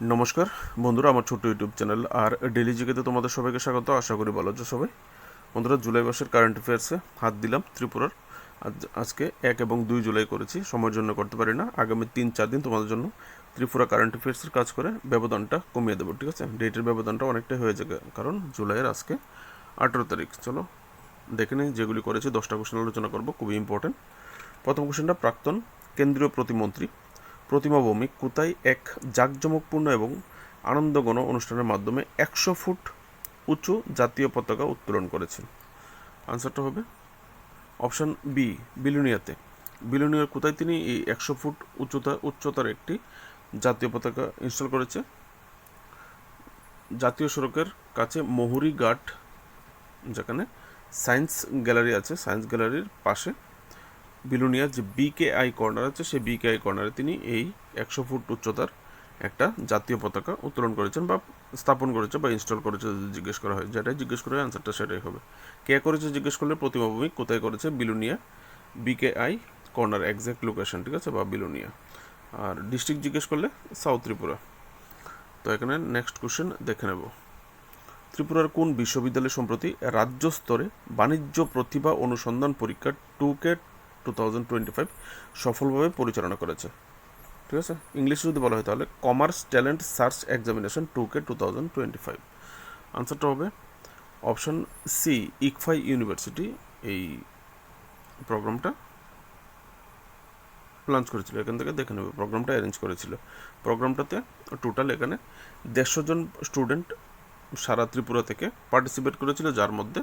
নমস্কার বন্ধুরা, আমার ছোট্ট ইউটিউব চ্যানেল আর ডেলি জিকেতে তোমাদের সবাইকে স্বাগত। আশা করি ভালো আছো সবাই। বন্ধুরা, জুলাই মাসের কারেন্ট অ্যাফেয়ার্সে হাত দিলাম ত্রিপুরার। আজকে 1 এবং 2 জুলাই করেছি, সময়ের জন্য করতে পারি না। আগামী 3-4 দিন তোমাদের জন্য ত্রিপুরা কারেন্ট অ্যাফেয়ার্সের কাজ করে ব্যবধানটা কমিয়ে দেবো, ঠিক আছে? ডেটের ব্যবধানটা অনেকটাই হয়ে যাবে, কারণ জুলাইয়ের আজকে 18 তারিখ। চলো দেখে নিই যেগুলি করেছি। 10টা কোশ্চেন আলোচনা করবো, খুবই ইম্পর্টেন্ট। প্রথম কোশ্চেনটা, প্রাক্তন কেন্দ্রীয় প্রতিমন্ত্রী প্রতিমা ভৌমিক কোথায় এক জাঁকজমকপূর্ণ এবং আনন্দঘন অনুষ্ঠানের মাধ্যমে 100 ফুট উঁচু জাতীয় পতাকা উত্তোলন করেছেন? আনসারটা হবে অপশান বি, বিলুনিয়াতে। বিলুনিয়ার কোথায় তিনি এই 100 ফুট উচ্চতার একটি জাতীয় পতাকা ইনস্টল করেছে? জাতীয় সড়কের কাছে মহুরি ঘাট, যেখানে সায়েন্স গ্যালারি আছে, সায়েন্স গ্যালারির পাশে বিলুনিয়ার যে বিকেআই কর্নার আছে, সেই বিকেআই কর্নারে তিনি এই 100 ফুট উচ্চতার একটা জাতীয় পতাকা উত্তোলন করেছেন বা স্থাপন করেছে বা ইনস্টল করেছে। যদি জিজ্ঞেস করা হয়, যেটাই জিজ্ঞেস করে আনসারটা সেটাই হবে। কে করেছে জিজ্ঞেস করলে প্রতিমা ভৌমিক কোথায় করেছে? বিলুনিয়া বিকেআই কর্নার, এক্স্যাক্ট লোকেশন, ঠিক আছে, বা বিলুনিয়া। আর ডিস্ট্রিক্ট জিজ্ঞেস করলে সাউথ ত্রিপুরা। তো এখানে নেক্সট কোশ্চেন দেখে নেব। ত্রিপুরার কোন বিশ্ববিদ্যালয় সম্প্রতি রাজ্য স্তরে বাণিজ্য প্রতিভা অনুসন্ধান পরীক্ষা 2K 2025 সফলভাবে পরিচালনা করেছে? ঠিক আছে, ইংলিশে যদি বলা হয় তাহলে commerce talent search examination 2K 2025। আনসারটা হবে অপশন সি, ইকফাই ইউনিভার্সিটি এই প্রোগ্রামটা লঞ্চ করেছিল। এখান থেকে দেখে নেবে, প্রোগ্রামটা অ্যারেঞ্জ করেছিল। প্রোগ্রামটাতে টোটাল এখানে 150 জন স্টুডেন্ট সারা ত্রিপুরা থেকে পার্টিসিপেট করেছিল, যার মধ্যে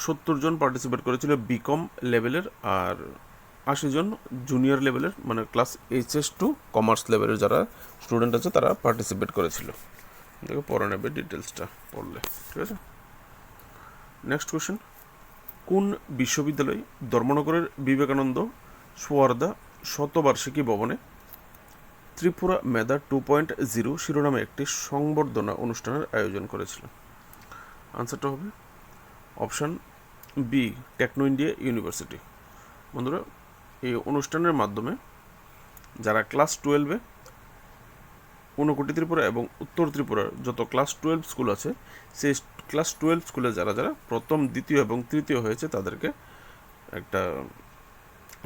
70 জন পার্টিসিপেট করেছিল বিকম লেভেলের, আর 80 জন জুনিয়র লেভেলের, মানে ক্লাস HS টু কমার্স লেভেলের যারা স্টুডেন্ট আছে তারা পার্টিসিপেট করেছিল। দেখো পরে নেবে ডিটেলসটা পড়লে, ঠিক আছে। নেক্সট কোশ্চেন, কোন বিশ্ববিদ্যালয় ধর্মনগরের বিবেকানন্দ সুয়ারদা শতবার্ষিকী ভবনে ত্রিপুরা মেধা 2.0 শিরোনামে একটি সংবর্ধনা অনুষ্ঠানের আয়োজন করেছিল? আনসারটা হবে option B, Techno India University. বন্ধুরা, এই অনুষ্ঠানের মাধ্যমে যারা ক্লাস 12-এ ঊনকোটি ত্রিপুরা এবং উত্তর ত্রিপুরার যত ক্লাস 12 স্কুল আছে, সেই ক্লাস 12 স্কুলে যারা যারা প্রথম, দ্বিতীয় এবং তৃতীয় হয়েছে তাদেরকে একটা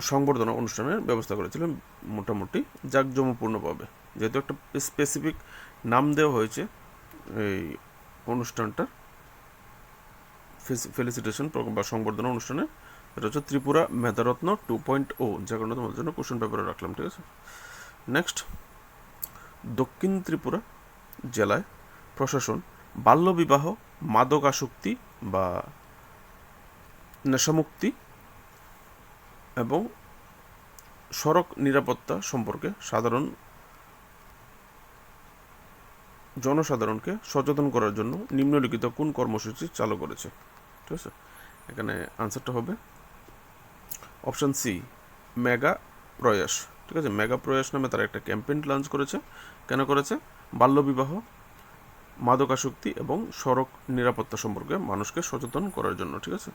সংবর্ধনা অনুষ্ঠানের ব্যবস্থা করেছিলেন, মোটামুটি জাঁকজমকপূর্ণভাবে। যেহেতু একটা স্পেসিফিক নাম দেওয়া হয়েছে এই অনুষ্ঠানটার, ফেলিসিটেশন বা সংবর্ধনা অনুষ্ঠানে, এটা হচ্ছে ত্রিপুরা মেধারত্ন 2.0, যে কারণে তোমাদের জন্য কোশ্চেন পেপারে রাখলাম, ঠিক আছে। নেক্সট, দক্ষিণ ত্রিপুরা জেলায় প্রশাসন বাল্যবিবাহ, মাদকাসক্তি বা নেশামুক্তি এবং সড়ক নিরাপত্তা সম্পর্কে জনসাধারণকে সচেতন করার জন্য নিম্নলিখিত কোন কর্মসূচি চালু করেছে? ঠিক আছে, এখানে আনসারটা হবে অপশান সি, মেগা প্রয়াস। ঠিক আছে, মেগা প্রয়াস নামে তারা একটা ক্যাম্পেইন লঞ্চ করেছে। কেন করেছে? বাল্যবিবাহ, মাদকাসক্তি এবং সড়ক নিরাপত্তা সম্পর্কে মানুষকে সচেতন করার জন্য, ঠিক আছে।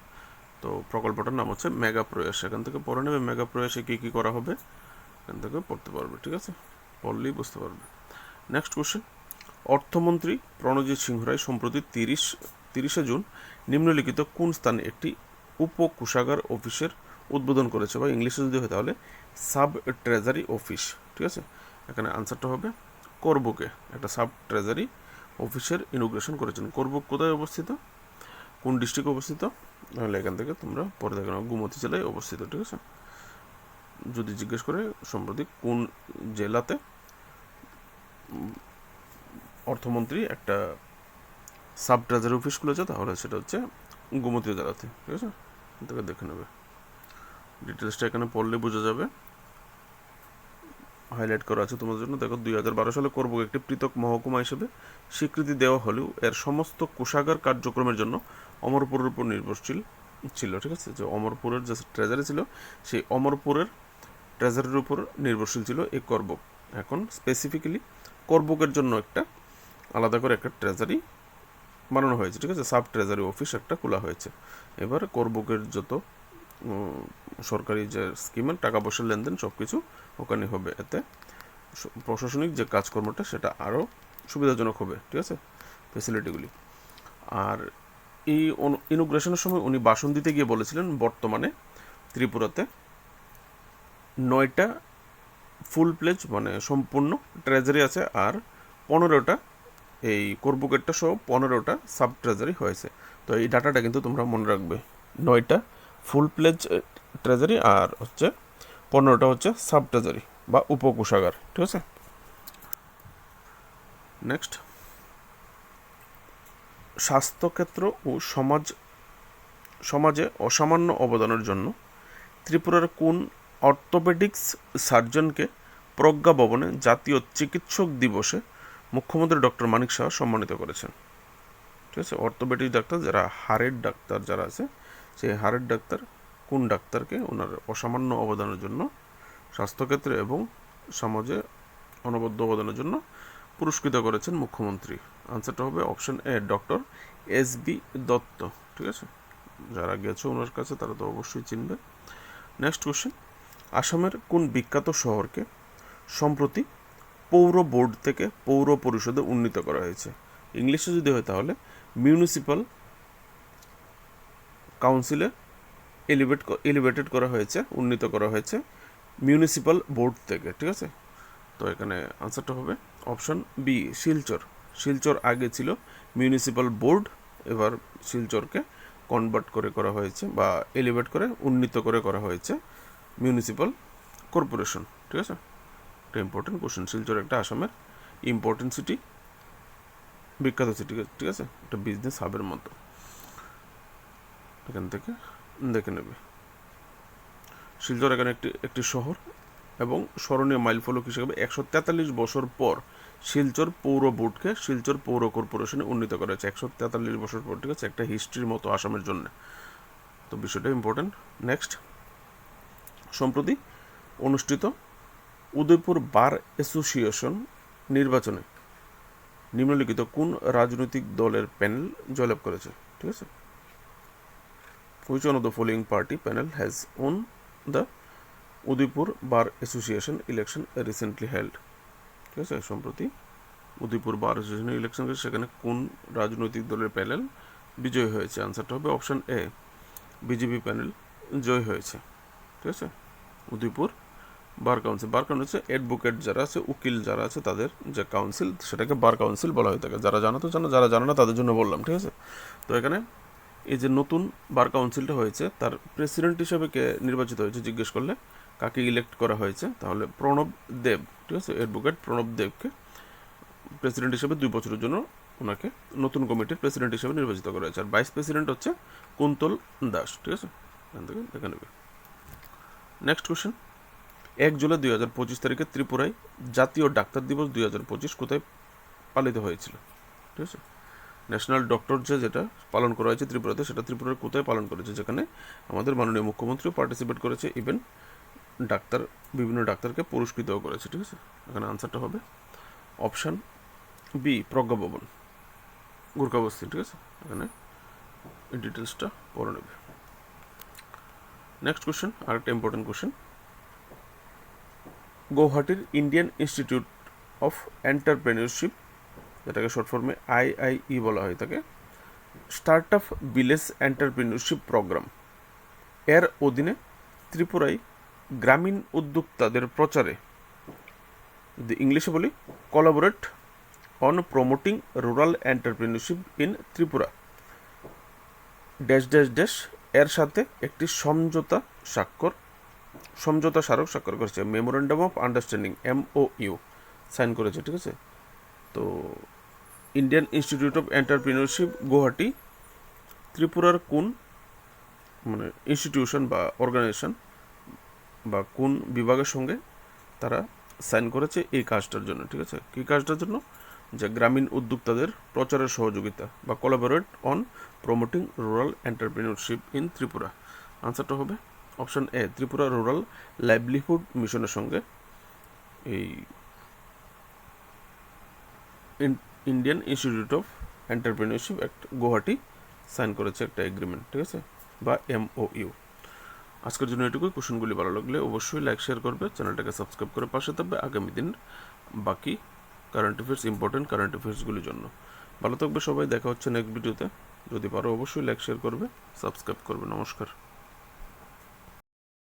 তো প্রকল্পটার নাম হচ্ছে মেগা প্রয়াস। এখান থেকে পড়ে নেবে মেগা প্রয়াসে কী কী করা হবে, এখান থেকে পড়তে পারবে, ঠিক আছে, পড়লেই বুঝতে পারবে। নেক্সট কোশ্চেন, অর্থমন্ত্রী প্রণজিৎ সিংহ রায় সম্প্রতি 30শে জুন নিম্নলিখিত কোন স্থানে একটি উপকোষাগার অফিসের উদ্বোধন করেছে, বা ইংলিশে যদি হয় তাহলে সাব ট্রেজারি অফিস, ঠিক আছে। এখানে আনসারটা হবে করবুকে একটা সাব ট্রেজারি অফিসের ইনোগ্রেশন করেছেন। করবুক কোথায় অবস্থিত, কোন ডিস্ট্রিক্টে অবস্থিত, তাহলে এখান থেকে তোমরা পরে দেখে নাও, গুমতি জেলায় অবস্থিত, ঠিক আছে। যদি জিজ্ঞেস করে সম্প্রতি কোন জেলাতে অর্থমন্ত্রী একটা সাব ট্রেজারি অফিস খুলেছে, তাহলে সেটা হচ্ছে গোমতী জেলাতে, ঠিক আছে। তোকে দেখে নেবে, ডিটেলসটা এখানে পড়লে বোঝা যাবে, হাইলাইট করা আছে তোমাদের জন্য। দেখো, 2012 সালে করবুক একটি পৃথক মহকুমা হিসেবে স্বীকৃতি দেওয়া হলেও এর সমস্ত কোষাগার কার্যক্রমের জন্য অমরপুরের উপর নির্ভরশীল ছিল, ঠিক আছে। যে অমরপুরের যে ট্রেজারি ছিল, সেই অমরপুরের ট্রেজারির উপর নির্ভরশীল ছিল এই করবুক। এখন স্পেসিফিক্যালি করবুকের জন্য একটা আলাদা করে একটা ট্রেজারি বানানো হয়েছে, ঠিক আছে, সাব ট্রেজারি অফিস একটা খোলা হয়েছে। এবার করবুকের যত সরকারি যে স্কিমের টাকা পয়সার লেনদেন সব কিছু ওখানে হবে। এতে প্রশাসনিক যে কাজকর্মটা সেটা আরও সুবিধাজনক হবে, ঠিক আছে, ফেসিলিটিগুলি। আর এই ইনোগ্রেশনের সময় উনি ভাষণ দিতে গিয়ে বলেছিলেন বর্তমানে ত্রিপুরাতে 9টা ফুল প্লেজ মানে সম্পূর্ণ ট্রেজারি আছে, আর 15টা এই কোরবুকেটটা সহ 15টা সাব ট্রেজারি হয়েছে। তো এই ডাটাটা কিন্তু তোমরা মনে রাখবে, 9টা ফুল প্লেজ ট্রেজারি আর হচ্ছে 15টা হচ্ছে সাব ট্রেজারি বা উপকোষাগার, ঠিক আছে। নেক্সট, স্বাস্থ্যক্ষেত্র ও সমাজে অসামান্য অবদানের জন্য ত্রিপুরার কোন অর্থোপেডিক্স সার্জনকে প্রজ্ঞা ভবনে জাতীয় চিকিৎসক দিবসে মুখ্যমন্ত্রী ডক্টর মানিক সাহা সম্মানিত করেছেন, ঠিক আছে। অর্থোপেডিক ডাক্তার যারা হাড়ের ডাক্তার যারা আছে, সেই হাড়ের ডাক্তার কোন ডাক্তারকে ওনার অসামান্য অবদানের জন্য স্বাস্থ্যক্ষেত্রে এবং সমাজে অনবদ্য অবদানের জন্য পুরস্কৃত করেছেন মুখ্যমন্ত্রী? আনসারটা হবে অপশন এ, ডক্টর SB দত্ত, ঠিক আছে। যারা গেছে ওনার কাছে তারা তো অবশ্যই চিনবে। নেক্সট কোশ্চেন, আসামের কোন বিখ্যাত শহরকে সম্প্রতি পৌর বোর্ড থেকে পৌর পরিষদে উন্নীত করা হয়েছে? ইংলিশে যদি হয় তাহলে মিউনিসিপ্যাল কাউন্সিলে এলিভেটেড করা হয়েছে, উন্নীত করা হয়েছে মিউনিসিপ্যাল বোর্ড থেকে, ঠিক আছে। তো এখানে আনসারটা হবে অপশন বি, শিলচর। শিলচর আগে ছিল মিউনিসিপ্যাল বোর্ড, এবার শিলচরকে কনভার্ট করে করা হয়েছে বা এলিভেট করে উন্নীত করে করা হয়েছে মিউনিসিপ্যাল কর্পোরেশন, ঠিক আছে। একটা ইম্পর্টেন্ট কোশ্চেন, শিলচর একটা আসামের ইম্পর্টেন্ট সিটি, বিখ্যাত সিটি, ঠিক আছে, একটা বিজনেস হাবের মতো, এখান থেকে দেখে নেবে। শিলচর এখানে একটি শহর এবং স্মরণীয় মাইলফলক হিসেবে 143 বছর পর শিলচর পৌর বোর্ডকে শিলচর পৌর কর্পোরেশনে উন্নীত করা হয়েছে, 143 বছর পর, ঠিক আছে, একটা হিস্ট্রির মতো আসামের জন্য, তো বিষয়টা ইম্পর্টেন্ট। নেক্সট, সম্প্রতি অনুষ্ঠিত উদয়পুর বার অ্যাসোসিয়েশন নির্বাচনে নিম্নলিখিত কোন রাজনৈতিক দলের প্যানেল জয়লাভ করেছে, ঠিক আছে? Which one of the following party panel has won the Udaipur bar association election recently held? ঠিক আছে, সম্প্রতি উদয়পুর বার অ্যাসোসিয়েশন ইলেকশন, সেখানে কোন রাজনৈতিক দলের প্যানেল বিজয়ী হয়েছে? আনসারটা হবে অপশন এ, বিজেপি প্যানেল জয় হয়েছে, ঠিক আছে। Udaipur bar council, bar council হচ্ছে অ্যাডভোকেট যারা আছে, উকিল যারা আছে তাদের যে কাউন্সিল, সেটাকে বার কাউন্সিল বলা হয়ে থাকে। যারা জানো তো জানো, যারা জানো না তাদের জন্য বললাম, ঠিক আছে। তো এখানে এই যে নতুন বার কাউন্সিলটা হয়েছে, তার প্রেসিডেন্ট হিসেবে কে নির্বাচিত হয়েছে জিজ্ঞেস করলে কাকে ইলেক্ট করা হয়েছে, তাহলে প্রণব দেব, ঠিক আছে, অ্যাডভোকেট প্রণব দেবকে প্রেসিডেন্ট হিসেবে 2 বছরের জন্য ওনাকে নতুন কমিটির প্রেসিডেন্ট হিসেবে নির্বাচিত করা হয়েছে। আর ভাইস প্রেসিডেন্ট হচ্ছে কুন্তল দাস, ঠিক আছে, এখান থেকে দেখে নেবে। নেক্সট কোশ্চেন, 1 জুলাই 2025 তারিখে ত্রিপুরায় জাতীয় ডাক্তার দিবস 2025 কোথায় পালিত হয়েছিল? ঠিক আছে, ন্যাশনাল ডক্টর যেটা পালন করা হয়েছে ত্রিপুরাতে, সেটা ত্রিপুরার কোথায় পালন করেছে, যেখানে আমাদের মাননীয় মুখ্যমন্ত্রীও পার্টিসিপেট করেছে, ইভেন বিভিন্ন ডাক্তারকে পুরস্কৃতও করেছে, ঠিক আছে। এখানে আনসারটা হবে অপশান বি, প্রজ্ঞা ভবন, গুরকাবস্তি, ঠিক আছে। এখানে এই ডিটেলসটা পড়ে নেবে। নেক্সট কোশ্চেন, আরেকটা ইম্পর্টেন্ট কোশ্চেন, গৌহাটির ইন্ডিয়ান ইনস্টিটিউট অফ এন্টারপ্রেনিয়রশিপ, যেটাকে শর্ট ফর্মে IIE বলা হয় থাকে, start up village entrepreneurship programme এর অধীনে ত্রিপুরায় গ্রামীণ উদ্যোক্তাদের প্রচারে, যদি ইংলিশে বলি, collaborate on promoting rural entrepreneurship in Tripura dash dash dash এর সাথে একটি সমঝোতা স্মারক স্বাক্ষর করেছে, memorandum of understanding MOU sign করেছে, ঠিক আছে। তো Indian institute of entrepreneurship Guwahati ত্রিপুরার কোন মানে ইনস্টিটিউশন বা অর্গানাইজেশন বা কোন বিভাগের সঙ্গে তারা সাইন করেছে এই কাজটার জন্য, ঠিক আছে। কী কাজটার জন্য? যে গ্রামীণ উদ্যোক্তাদের প্রচারের সহযোগিতা বা collaborate on promoting rural entrepreneurship in Tripura. আনসারটা হবে option A, Tripura rural livelihood মিশনের সঙ্গে এই Indian institute of Entrepreneurship act Guwahati sign করেছে একটা এগ্রিমেন্ট, ঠিক আছে, বা MOU। আজকের জন্য এটুকুই। কোশ্চেনগুলি ভালো লাগলে অবশ্যই লাইক শেয়ার করবে, চ্যানেলটাকে সাবস্ক্রাইব করে পাশে থাকবে আগামী দিন বাকি কারেন্ট অ্যাফেয়ার্স, ইম্পর্টেন্ট কারেন্ট অ্যাফেয়ার্সগুলির জন্য। ভালো থাকবে সবাই, দেখা হচ্ছে নেক্সট ভিডিওতে। যদি পারো অবশ্যই লাইক শেয়ার করবে, সাবস্ক্রাইব করবে। নমস্কার।